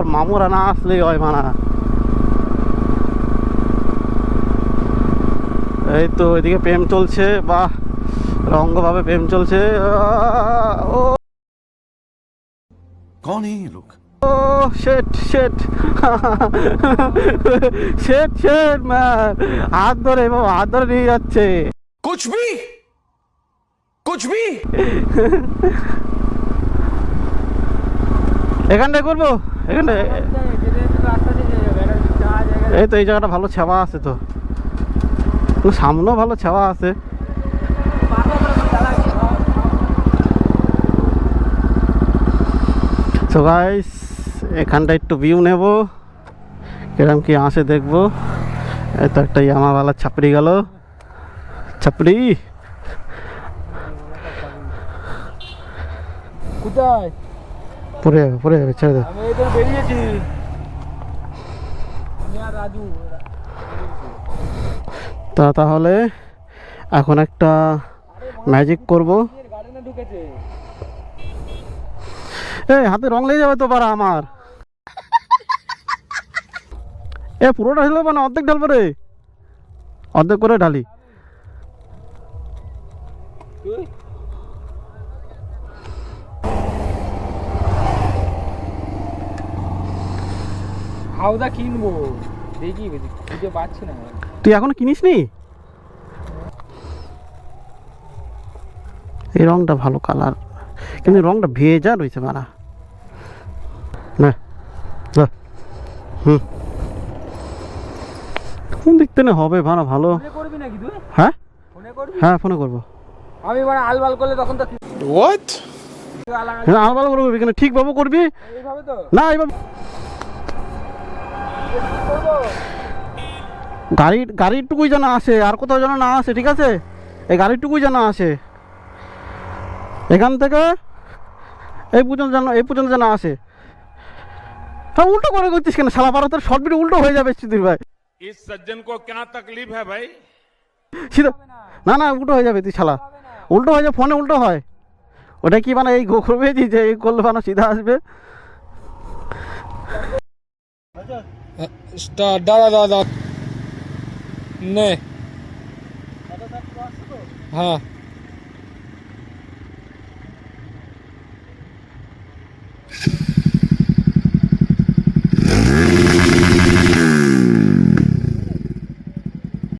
এবার মামুরা না আসলেই হয় মানা। এই তো এদিকে প্রেম চলছে, বাহ রঙ্গভাবে প্রেম চলছে। ও कौन है ये लोग? ও শেট শেট শেট শেট ম্যান, হাত ধরে বাবা, হাত ধরে নিয়ে যাচ্ছে। कुछ भी এখানটায় করবো, এখানটায়। এই তো এই জায়গাটা ভালো ছাওয়া আছে, তো সামনেও ভালো ছাওয়া আছে। তো গাইস এখানটা একটু ভিউ নেব, কিরম কি আসে দেখবো। এই তো একটা ইয়ামাওয়ালা ছাপড়ি গেল, ছাপড়ি। কোথায়? পরে যাবে, পরে যাবে, ছেড়ে দাও। আমি এদের বেরিয়েছি, আমি আর রাজু। তাহলে এখন একটা ম্যাজিক করব। গার্ডেনে ঢুকেছে। এই হাতে রং লেগে যাবে তো পারা আমার। এ পুরোটা ঢালবো মানে অর্ধেক ঢালবো রে, অর্ধেক করে ঢালি। হাওদা কিনবো, দেখি খুঁজে পাচ্ছি না। তুই এখনো কিনিস নি? এই রংটা ভালো কালার, কিন্তু রংটা ভেজা রয়েছে মারা না। হুম, কোন দিক থেকে হবে ভালো ভালো? ফোনে করবি নাকি তুই? হ্যাঁ ফোনে করবি? হ্যাঁ ফোনে করবো। আমি মানে আলবাল করলে তখন তো What? হ্যাঁ আলাদা করে করবি, কিন্তু ঠিকভাবে করবি এইভাবে তো না। এইভাবে গাড়ির টুকুই যেন আসে, আর কোথাও যেন না আসে, ঠিক আছে? এই গাড়ির টুকুই যেন আসে, এখান থেকে এই পর্যন্ত যেন আসে। হ্যাঁ উল্টো করে করছিস কেন শালা? ভারতের শর্ট ভিডিও উল্টো হয়ে যাবে সুধীর ভাই। इस सज्जन को क्या तकलीफ है भाई? সিধা না না উল্টো হয়ে যাবে তুই শালা, উল্টো হয়ে যাবে, ফোনে উল্টো হয়। ওটা কি মানে এই করবে যে এই করলে বানা সিধা আসবে। স্টার দাদা দাদা নে। হ্যাঁ